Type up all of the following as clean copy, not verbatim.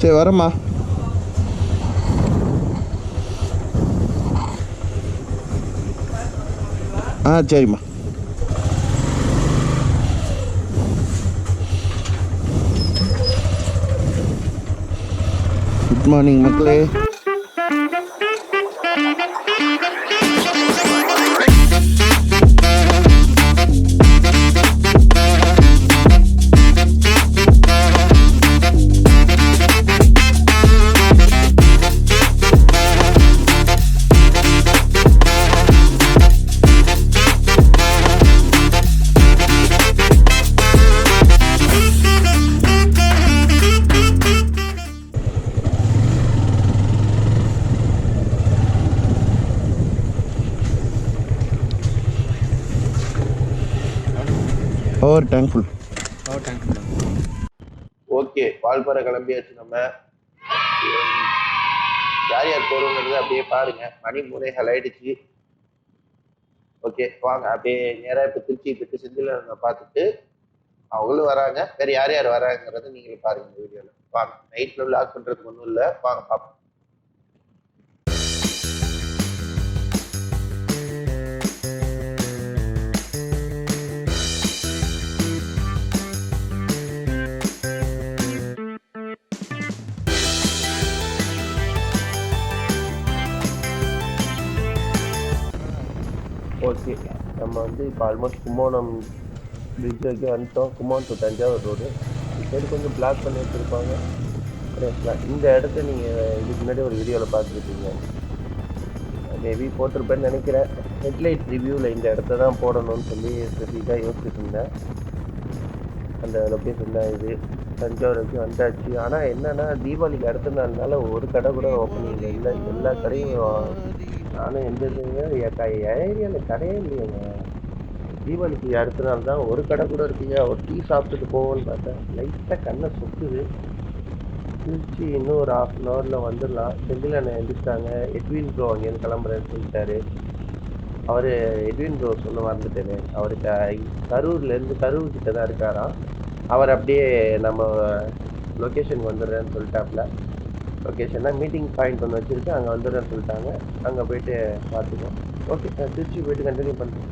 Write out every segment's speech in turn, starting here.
சரி வரேம்மா. சரிம்மா. குட் மார்னிங் மக்களே. ஒரு டேங்க் ஃபுல். ஓகே, வால்பாறை கிளம்பியாச்சு. நம்ம யார் யார் போகிறோங்கிறது அப்படியே பாருங்க. மணி 3:30 ஆயிடுச்சு. ஓகே வாங்க, அப்படியே நேராக இப்போ திருச்சி போயிட்டு செந்தில பார்த்துட்டு அவங்களும் வராங்க. வேற யார் யார் வராங்கிறத நீங்களும் பாருங்க இந்த வீடியோவில். வாங்க, நைட்டில் விளாக் பண்ணுறதுக்கு ஒன்றும் இல்லை, வாங்க பார்ப்போம். ஓகே, நம்ம வந்து இப்போ ஆல்மோஸ்ட் கும்போணம் பிரிட்ஜ் வரைக்கும் வந்துட்டோம். Kumbakonam to Thanjavur road side கொஞ்சம் பிளாக் பண்ணி வச்சுருப்பாங்க. இந்த இடத்த நீங்கள் இதுக்கு முன்னாடி ஒரு வீடியோவில் பார்த்துருப்பீங்க, மேபி போட்டிருப்பேன்னு நினைக்கிறேன். ஹெட்லைட் ரிவ்யூவில் இந்த இடத்த தான் போடணும்னு சொல்லி ஸ்பெசிஃபிக்காக யோசிச்சுட்டு இருந்தேன். அந்த லொக்கேஷன் தான் இது. தஞ்சாவூர் வரைக்கும் வந்தாச்சு. ஆனால் என்னென்னா தீபாவளிக்கு அடுத்த நாள்னால ஒரு கடை கூட ஓப்பனிங் இல்லை. எல்லா கடையும் நானும் எந்த ஏரியாவில் கடையே இல்லையாங்க. தீபாவளிக்கு அடுத்த நாள் தான் ஒரு கடை கூட இருக்குங்க. ஒரு டீ சாப்பிட்டுட்டு போவோன்னு பார்த்தேன், லைட்டாக கண்ணை சுற்றுது. திருச்சி இன்னும் ஒரு 1/2 hourல வந்துடலாம். செந்தில் அண்ணன் எழுந்திரிச்சிட்டாங்க. எட்வின் ப்ரோ அங்கேருந்து கிளம்புறேன்னு சொல்லிட்டாரு. அவர் எட்வின் ப்ரோ சொல்ல மறந்துட்டேன்னு, அவருக்கு கரூர் கிட்ட தான் இருக்காராம். அவர் அப்படியே நம்ம லொக்கேஷனுக்கு வந்துடுறேன்னு சொல்லிட்டாப்புல. லொக்கேஷன்னா மீட்டிங் பாயிண்ட் ஒன்று வச்சுருக்கு, அங்கே வந்துடுறேன்னு சொல்லிட்டாங்க. அங்கே போயிட்டு பார்த்துக்கோம். ஓகே, நான் திருச்சி போயிட்டு கண்டினியூ பண்ணுறேன்.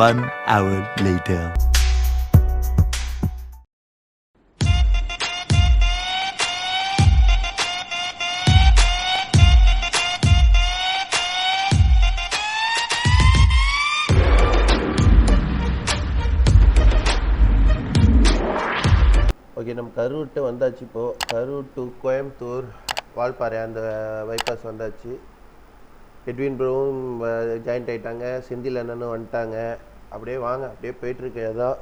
One hour later. ஓகே, நம்ம கரூர்கிட்ட வந்தாச்சு. இப்போது கரூர் டு கோயம்புத்தூர் வால்பாறை அந்த பைபாஸ் வந்தாச்சு. எட்வின் ப்ரோவும் ஜாயின்ட் ஆகிட்டாங்க, செந்தில் அண்ணனும் வந்துட்டாங்க. அப்படியே வாங்க, அப்படியே போயிட்டுருக்கு. அதான்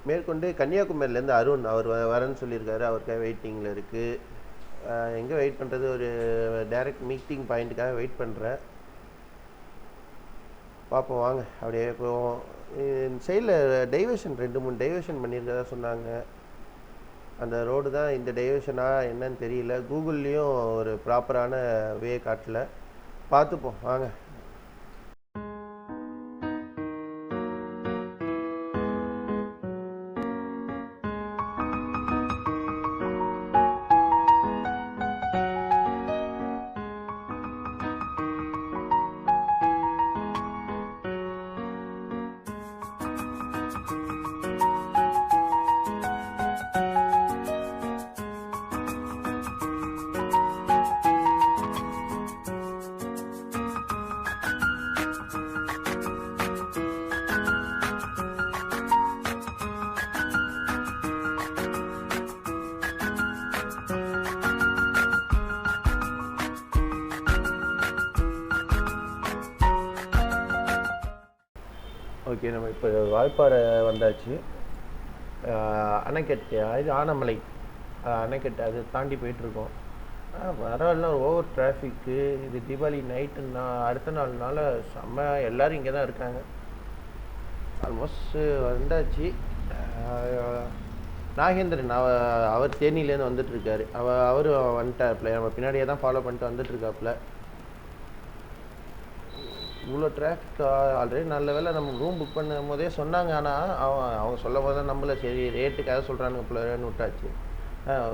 மேற்கொண்டு கன்னியாகுமரியிலேருந்து அருண் அவர் வரேன்னு சொல்லியிருக்காரு. அவருக்காக வெயிட்டிங்கில் இருக்குது. எங்கே வெயிட் பண்ணுறது, ஒரு டைரக்ட் மீட்டிங் பாயிண்ட்டுக்காக வெயிட் பண்ணுறேன். பார்ப்போம் வாங்க, அப்படியே போவோம். சைடில் டைவர்ஷன் 2-3 டைவர்ஷன் பண்ணியிருக்கதா சொன்னாங்க. அந்த ரோடு தான் இந்த டைவர்ஷனா என்னன்னு தெரியல. கூகுள்லேயும் ஒரு ப்ராப்பரான வே காட்டல. பார்த்துப்போம் வாங்க. ஓகே, நம்ம இப்போ வால்பாறை வந்தாச்சு. அணைக்கட்டு, இது ஆனமலை அணைக்கட்டு, அது தாண்டி போயிட்டுருக்கோம். பரவாயில்ல, ஓவர் டிராஃபிக்கு. இது தீபாவளி நைட்டுன்னா அடுத்த நாள்னால செம்ம, எல்லோரும் இங்கே தான் இருக்காங்க. ஆல்மோஸ்ட் வந்தாச்சு. நாகேந்திரன் அவர் தேனியிலேருந்து வந்துட்டுருக்காரு. அவர் வந்துட்டார்ல, நம்ம பின்னாடியே தான் ஃபாலோ பண்ணிட்டு வந்துட்டுருக்காப்புல. இவ்வளோ டிராஃபிக் ஆல்ரெடி நல்ல வேலை நம்ம ரூம் புக் பண்ணும் போதே சொன்னாங்க. ஆனால் அவங்க சொல்லும் போது தான் நம்மள சரி ரேட்டுக்காக சொல்கிறானுங்க பிள்ளைன்னு விட்டாச்சு.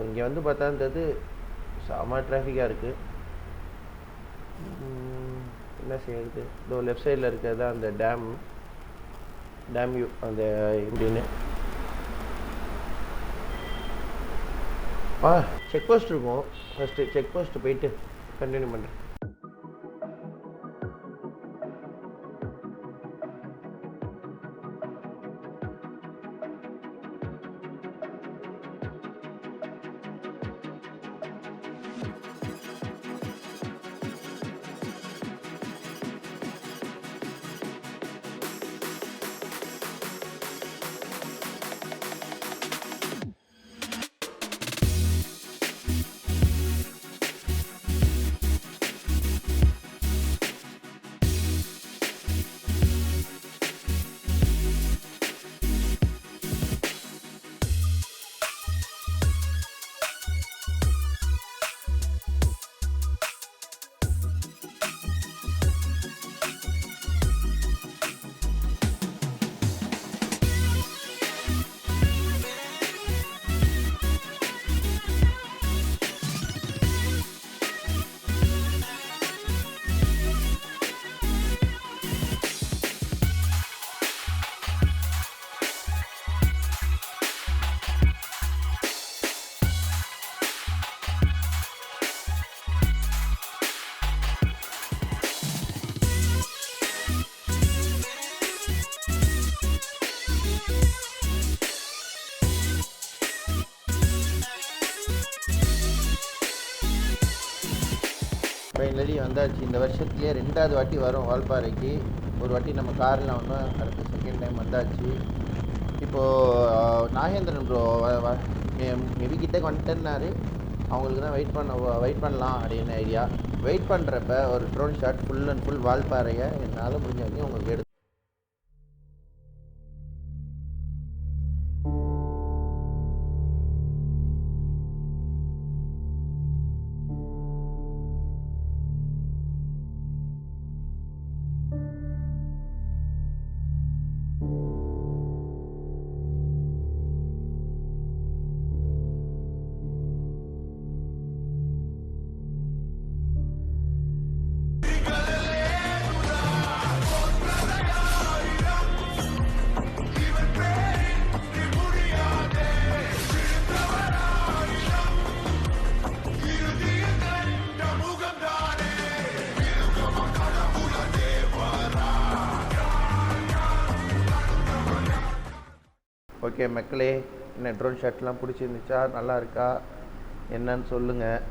இங்கே வந்து பார்த்தா இருந்தது செம டிராஃபிக்காக இருக்குது. என்ன செய்யுது, இதோ லெஃப்ட் சைடில் இருக்கிறது தான் அந்த டேம் வியூ அந்த இப்படின்னு. செக் போஸ்ட் இருக்கும். ஃபஸ்ட்டு செக் போஸ்ட்டு போயிட்டு கண்டினியூ பண்ணுறேன். ஃபைனலி வந்தாச்சு. இந்த வருஷத்துலேயே 2வது வாட்டி வரும் வால்பாறைக்கு. ஒரு வாட்டி நம்ம காரில் வந்தோம், அடுத்த செகண்ட் டைம் வந்தாச்சு. இப்போது நாகேந்திரன் ப்ரோ மேபி கிட்டே வந்துட்டேன்னாரு. அவங்களுக்கு தான் வெயிட் பண்ணலாம் அப்படின்னு ஐடியா. வெயிட் பண்ணுறப்ப ஒரு drone shot full and full வால்பாறையை என்னால் முடிஞ்ச வரைக்கும் உங்களுக்கு எடுத்து. ஓகே மக்களே, என்ன ட்ரோன் ஷாட்லாம் பிடிச்சிருந்துச்சா, நல்லா இருக்கா என்னன்னு சொல்லுங்கள்.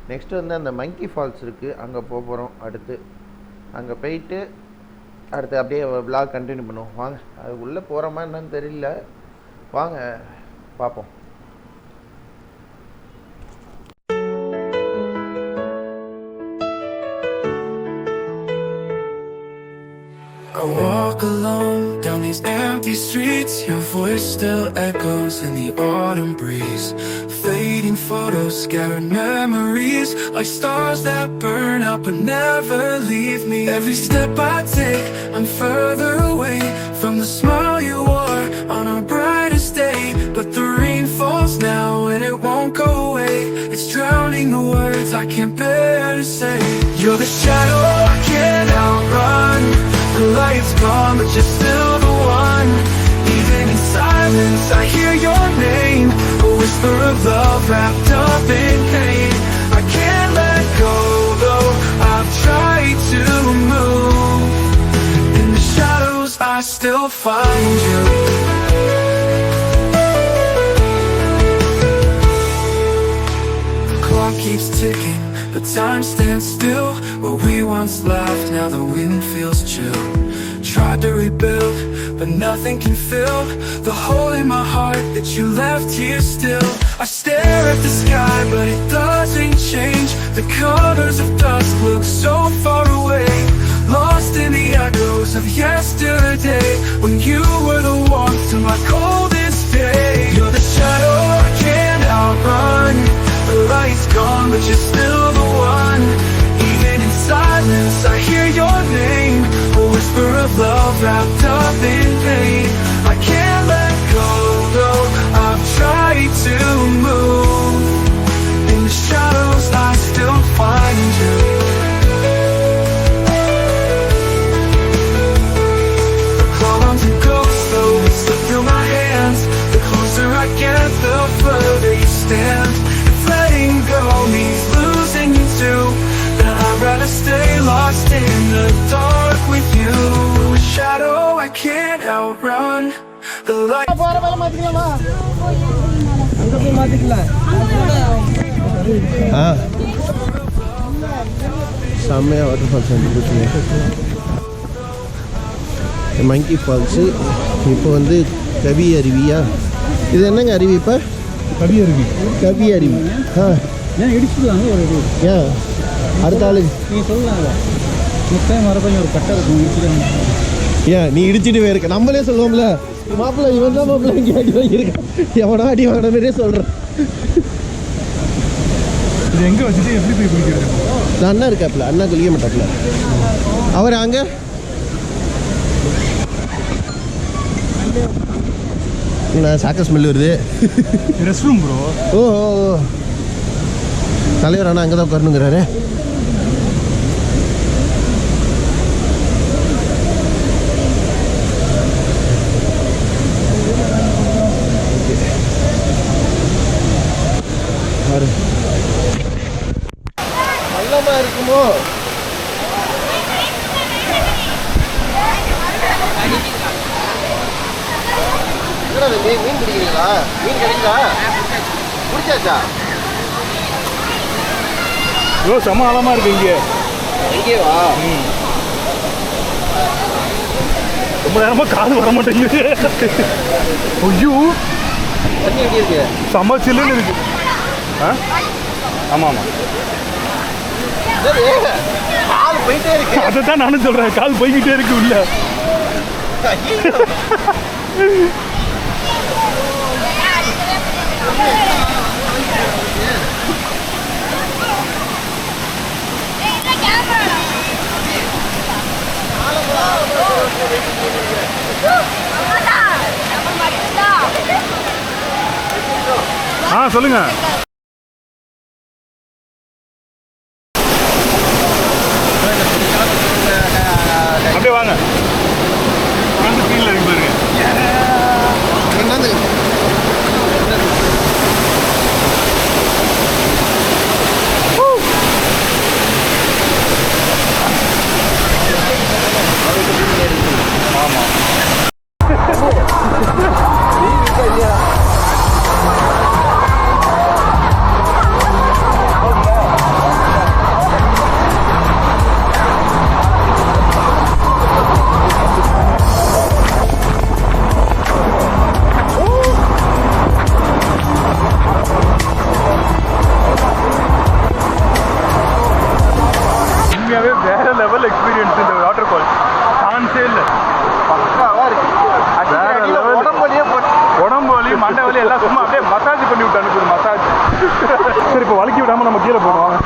நெக்ஸ்ட்டு வந்து அந்த மங்கி ஃபால்ஸ் இருக்குது, அங்கே போகிறோம். அடுத்து அங்கே போயிட்டு அடுத்து அப்படியே விளாக் கண்டினியூ பண்ணுவோம். வாங்க, அது உள்ளே போகிறோமா என்னன்னு தெரியல, வாங்க பார்ப்போம். I walk alone down these empty streets. Your voice still echoes in the autumn breeze. Fading photos, scattering memories, like stars that burn out but never leave me. Every step I take, I'm further away from the smile you wore on our brightest day. But the rain falls now and it won't go away. It's drowning the words I can't bear to say. You're the shadow I can't outrun. The light's gone, but you're still the one. Even in silence, I hear your name, a whisper of love wrapped up in pain. I can't let go, though I've tried to move. In the shadows, I still find you. The clock keeps ticking, but time stands still. Where we once laughed, now the wind feels chill. Tried to rebuild, but nothing can fill the hole in my heart that you left here still. I stare at the sky, but it doesn't change. The colors of dusk look so far away, lost in the echoes of yesterday, when you were the warmth to my coldest day. You're the shadow I can't outrun. The light's gone, but you're still the one. Even in silence, I hear your name, a whisper of love wrapped up in pain. I can't let go, though I've tried to move. In the shadows, I still find you. The columns and ghosts, though, slip through my hands. The closer I get, the further you stand. If letting go means losing you too, then I'd rather stay lost in the dark with you. A shadow I can't outrun. The light. செம்மையாக water falls வந்துருக்குங்க. மங்கி falls. இப்போ வந்து கவி அருவியா? இது என்னங்க அருவி இப்போ? கவி அருவி. கவி அருவி. ஏன் இடிச்சுடுவாங்க ஒரு இது? ஏன் அடுத்த ஆளு நீங்கள் சொல்லலாம்ல, முத்தையும் மரப்பையும் ஒரு கட்டை இருக்கும், இடிச்சுடுவாங்க. ஏன் நீ இடிச்சிட்டு போயிருக்க? நம்மளே சொல்லுவோம்ல, மாப்பிள்ளை இவன் தான் மாப்பிள்ளை இங்கே அடி வாங்கியிருக்கான், எவனா அடி வாங்கின மாதிரியே சொல்கிறேன். இது எங்கே வச்சுட்டு எப்படி போய் குடிக்கிறது? அண்ணா இருக்காப்புல, அண்ணா குளிக்க மாட்டாப்புல. அவர் அங்கே நான் சாக்க ஸ்மெல் வருது. Rest room bro. ஓ ஓ தலைவர் அண்ணா அங்கே தான் உட்காரணுங்கிறாரு. நல்லமா இருக்குமோ? மீன் பிடிக்கிறீங்களா? மீன் கிடைக்குதா? பிடிச்சாச்சா? ப்ரோ செம்ம ஆழமாக இருக்கு இங்கே. இங்கேவா? ரொம்ப நேரமாக காது வர மாட்டேங்குது. ஐயோ தண்ணி எப்படி இருக்கு? செம்ம சில்லுன்னு இருக்கு. ஆமாம் ஆமாம், கால் போயிட்டே இருக்கு. அதை தான் நானும் சொல்கிறேன், கால் போய்கிட்டே இருக்கு உள்ள. சொல்லுங்க. அப்படியே வாங்க, அந்த ஃபீல்ல இருக்கு பாருங்க. என்னது? ஆமாம் வேற லெவல் எக்ஸ்பீரியன்ஸ் இந்த வாட்டர் ஃபால். சான்ஸே இல்லை, பக்காவா இருக்கு. வேற லெவல். உடம்பு வலி மண்டை வலி எல்லாம் சும்மா அப்படியே மசாஜ் பண்ணி விட்டு அனுப்புது, மசாஜ். சரி இப்போ வலிக்கி விடாமல் நம்ம கீழே போடுவோம்.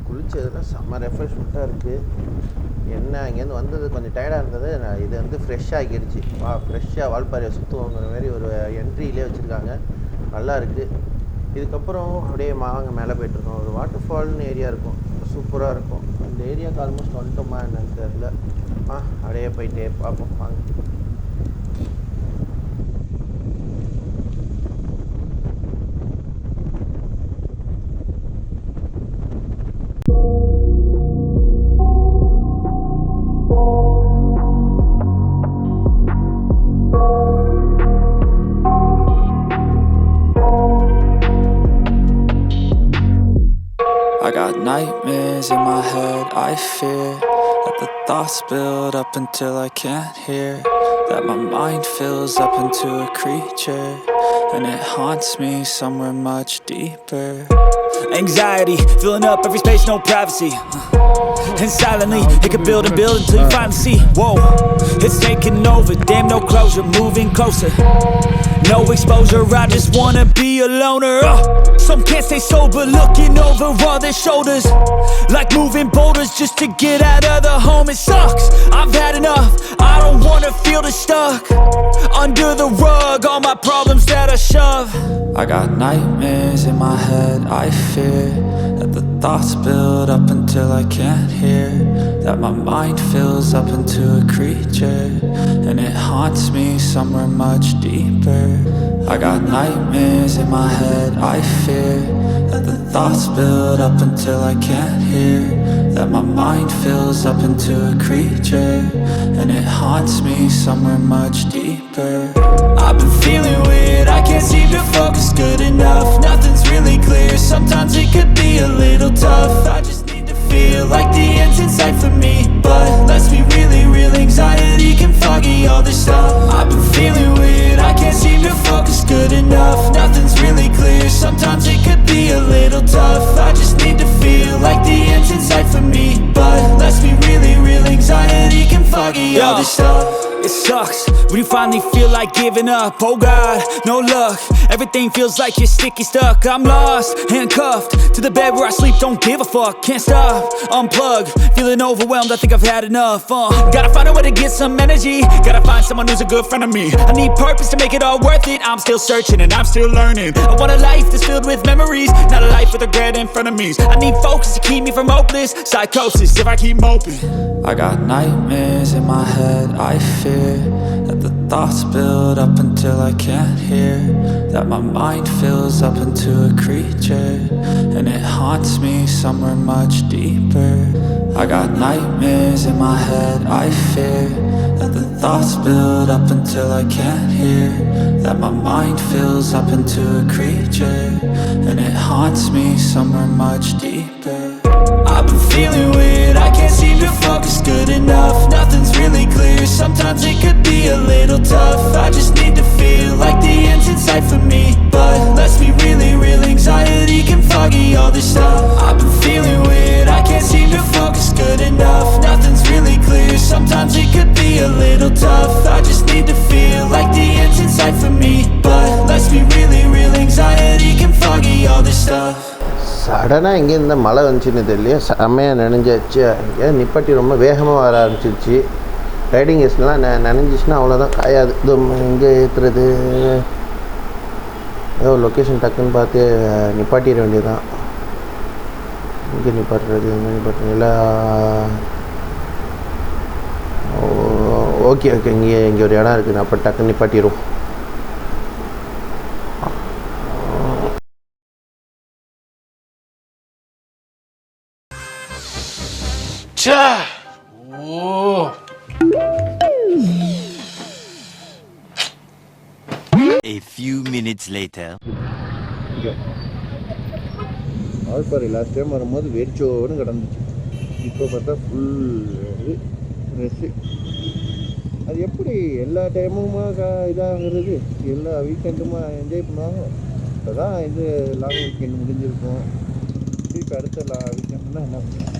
குளிச்சதுலாம் செம்ம ரெஃப்ரெஷ்மெண்ட்டாக இருக்குது. என்ன இங்கேருந்து வந்தது கொஞ்சம் டயர்டாக இருந்தது. இது வந்து ஃப்ரெஷ்ஷாக ஆகிடுச்சு. ஃப்ரெஷ்ஷாக வால்பாறையை சுற்றுவோங்கிற மாதிரி ஒரு என்ட்ரியிலே வச்சுருக்காங்க. நல்லா இருக்குது. இதுக்கப்புறம் அப்படியே வாங்க மேலே போய்ட்டுருக்கோம். ஒரு வாட்டர் ஃபால்னு ஏரியா இருக்கும், சூப்பராக இருக்கும். அந்த ஏரியாவுக்கு ஆல்மோஸ்ட் வந்துட்டோமா என்னன்னு தெரில. அப்படியே போயிட்டே பார்ப்போம் வாங்க. I fear that the thoughts build up until I can't hear, that my mind fills up into a creature, and it haunts me somewhere much deeper. Anxiety, filling up every space, no privacy. And silently, it can build and build until you finally see. Whoa, it's taking over, damn no closure, moving closer. No exposure, I just wanna be a loner. Some can't stay sober, looking over all their shoulders, like moving boulders just to get out of the home. It sucks, I've had enough, I don't wanna feel the stuck under the rug, all my problems that I shove. I got nightmares in my head, I fear that the thoughts build up until I can't hear, that my mind fills up into a creature, and it haunts me somewhere much deeper. I got nightmares in my head, I fear that the thoughts build up until I can't hear, that my mind fills up into a creature, and it haunts me somewhere much deeper. I've been feeling weird, I can't seem to focus good enough, nothing's really clear, sometimes it could be a little tough. I just need to feel like the end's in sight for me, but let's be really real, anxiety can foggy all this stuff. I've been feeling weird, I can't seem to focus good enough, nothing's really clear, sometimes it could be a little tough. I just need to feel like the end's in sight for me, but let's be really real, anxiety can foggy all this stuff. It sucks when you finally feel like giving up. Oh God, no luck, everything feels like you're sticky stuck. I'm lost, handcuffed to the bed where I sleep, don't give a fuck. Can't stop, unplug, feeling overwhelmed, I think I've had enough. Gotta find a way to get some energy, gotta find someone who's a good friend of me. I need purpose to make it all worth it, I'm still searching and I'm still learning. I want a life that's filled with memories, not a life with regret in front of me. I need focus to keep me from hopeless psychosis if I keep moping. I got nightmares in my head, I fear that the thoughts build up until I can't hear, that my mind fills up into a creature, and it haunts me somewhere much deeper. I got nightmares in my head, I fear that the thoughts build up until I can't hear, that my mind fills up into a creature, and it haunts me somewhere much deeper. I've been feeling weird, I can't seem to focus good enough, nothing's really clear, sometimes it could be a little tough. I just need to feel like the end's in sight for me, but let's be really real, anxiety can foggy all this stuff. I've been feeling weird, I can't seem to focus good enough, nothing's really clear, sometimes it could be a little tough. I just need to feel like the end's in sight for me, but let's be really real, anxiety can foggy all this stuff. சடனாக இங்கேருந்து மழை வந்துச்சுன்னு தெரியல, செம்மையாக நனைஞ்சாச்சு. அங்கே நிப்பாட்டி ரொம்ப வேகமாக வர ஆரம்பிச்சிருச்சு. ரைடிங் ஹெஸ்லாம் நனைஞ்சிச்சுன்னா அவ்வளோதான், காயாது. இது எங்கே ஏற்றுறது, ஏதோ லொக்கேஷன் டக்குன்னு பார்த்து நிப்பாட்டிட வேண்டியதுதான். எங்கே நிப்பாட்டுறது, எங்கே நிப்பாட்டுறது எல்லாம் ஓகே ஓகே. இங்கே ஒரு இடம் இருக்குது, அப்போ டக்குன்னு நிப்பாட்டிடும். A few minutes later. ஆழ்பாறை லாஸ்ட் டைம் வரும்போது வெறிச்சோன்னு கிடந்துச்சு. இப்போ பார்த்தா ஃபுல் ரெஸ்ஸு. அது எப்படி எல்லா டைமுமா இதாகிறது, எல்லா வீக்கெண்டுமா என்ஜாய் பண்ணுவாங்க. இப்போ தான் இது லாங் வீக்கெண்ட் முடிஞ்சிருக்கும். திருப்பி அடுத்த வீக்கெண்டுனா என்ன பண்ணுவோம்?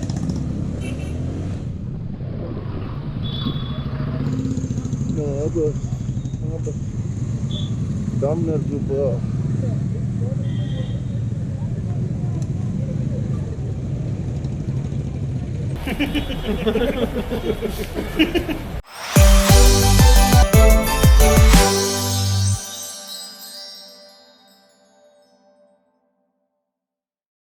டாமினர் குரூப்போ